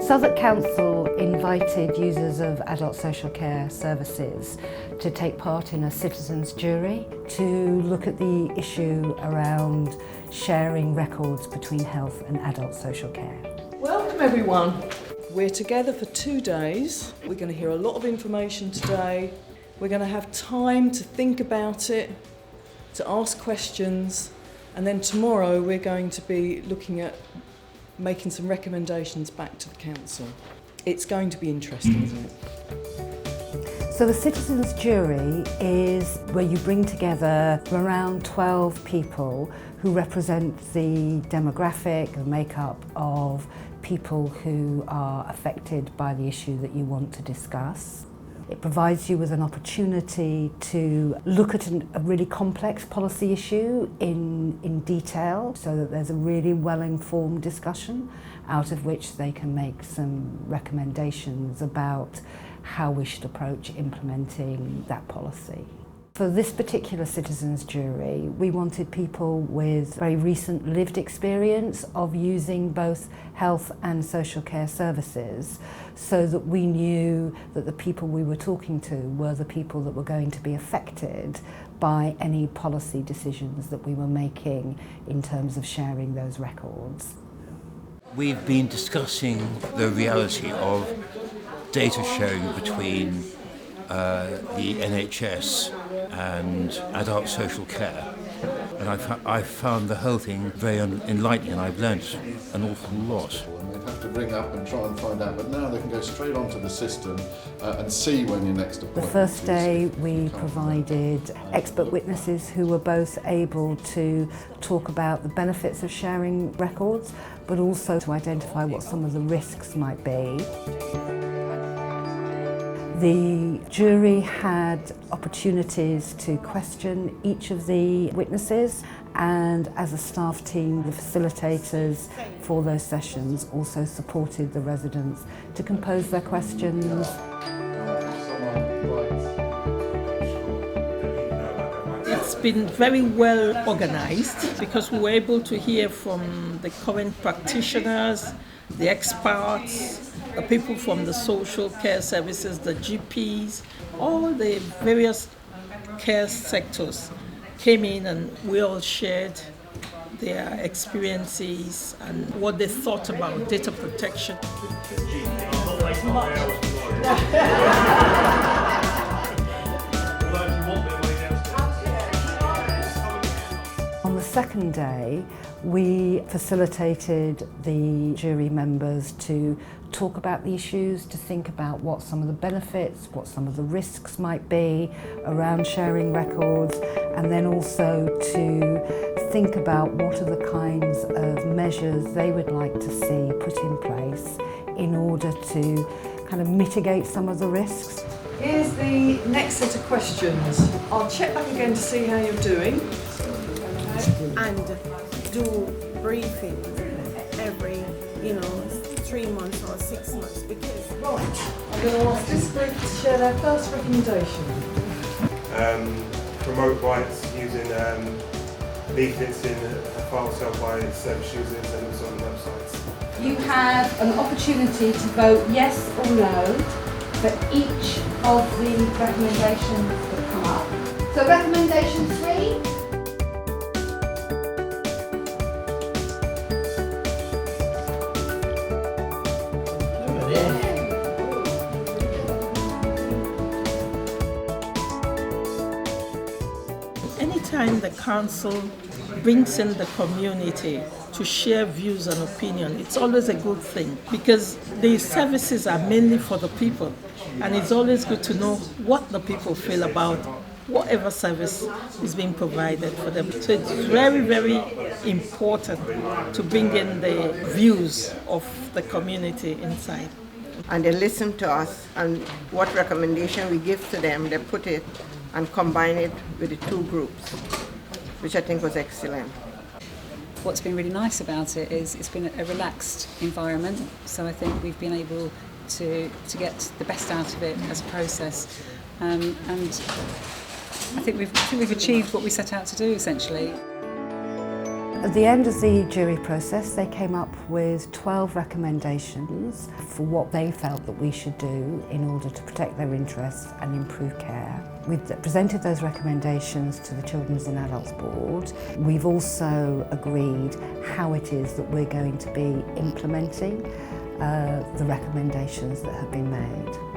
Southwark Council invited users of adult social care services to take part in a citizens' jury to look at the issue around sharing records between health and adult social care. Welcome everyone. We're together for 2 days. We're going to hear a lot of information today. We're going to have time to think about it, to ask questions, and then tomorrow we're going to be looking at making some recommendations back to the council. It's going to be interesting, isn't it? So the citizens' jury is where you bring together around 12 people who represent the demographic and makeup of people who are affected by the issue that you want to discuss. It provides you with an opportunity to look at a really complex policy issue in detail so that there's a really well-informed discussion out of which they can make some recommendations about how we should approach implementing that policy. For this particular citizens' jury, we wanted people with very recent lived experience of using both health and social care services so that we knew that the people we were talking to were the people that were going to be affected by any policy decisions that we were making in terms of sharing those records. We've been discussing the reality of data sharing between the NHS and adult social care, and I've found the whole thing very enlightening, and I've learned an awful lot. And they'd have to ring up and try and find out, but now they can go straight onto the system and see when your next appointment is. The first day we provided expert witnesses who were both able to talk about the benefits of sharing records, but also to identify what some of the risks might be. The jury had opportunities to question each of the witnesses, and as a staff team, the facilitators for those sessions also supported the residents to compose their questions. It's been very well organised because we were able to hear from the current practitioners, the experts, the people from the social care services, the GPs, all the various care sectors came in, and we all shared their experiences and what they thought about data protection. On the second day, we facilitated the jury members to talk about the issues, to think about what some of the benefits, what some of the risks might be around sharing records, and then also to think about what are the kinds of measures they would like to see put in place in order to kind of mitigate some of the risks. Here's the next set of questions. I'll check back again to see how you're doing. And do briefings every, 3 months or 6 months, because... Right, I'm going to ask this group to share their first recommendation. Promote rights using leaflets in a file sale by service users and also on websites. You have an opportunity to vote yes or no for each of the recommendations that come up. So recommendation 3. Anytime the council brings in the community to share views and opinion, it's always a good thing because the services are mainly for the people, and it's always good to know what the people feel about whatever service is being provided for them. So it's very, very important to bring in the views of the community inside. And they listen to us, and what recommendation we give to them, they put it and combine it with the 2 groups, which I think was excellent. What's been really nice about it is it's been a relaxed environment, so I think we've been able to get the best out of it as a process, and I think we've achieved what we set out to do essentially. At the end of the jury process, they came up with 12 recommendations for what they felt that we should do in order to protect their interests and improve care. We've presented those recommendations to the Children's and Adults Board. We've also agreed how it is that we're going to be implementing the recommendations that have been made.